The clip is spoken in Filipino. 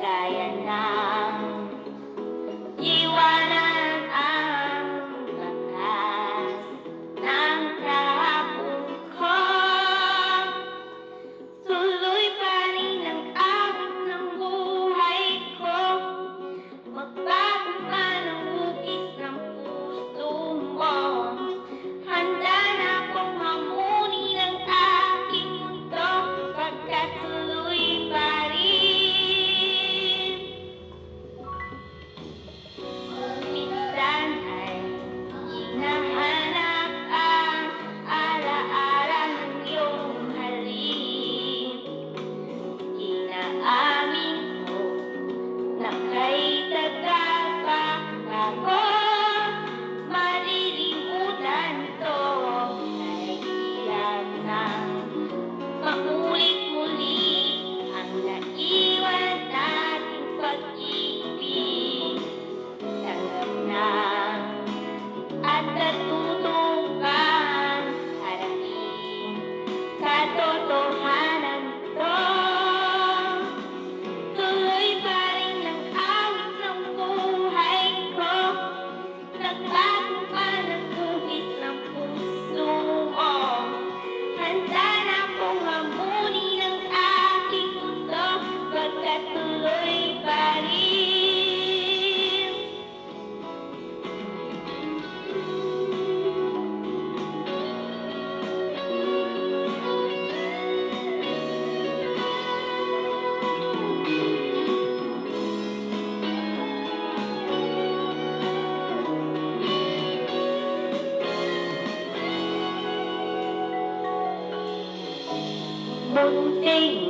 gaya ng iwanan ang bakas ng kahapon ko. Tuloy pa rin ang awit ng buhay ko, magbago man ang hugis ng puso mo. Handa na akong hamunin ang aking mundo, pagkat tuloy pa rin. Kung minsan ay hinahanap ang alaala ng iyong halik, inaamin ko na kay tagal pa ako malilimutan ito. Nahihirap nang maulit muli ang naiwan nating pag-ibig. Tanggap na at natutong kang harapin katotohanan to. Tuloy pa rin ang awit ng buhay ko, nagbago pa ng hugis ng puso mo. Handa na akong hamunin ang aking mundo, pagkat tuloy pa rin. Munting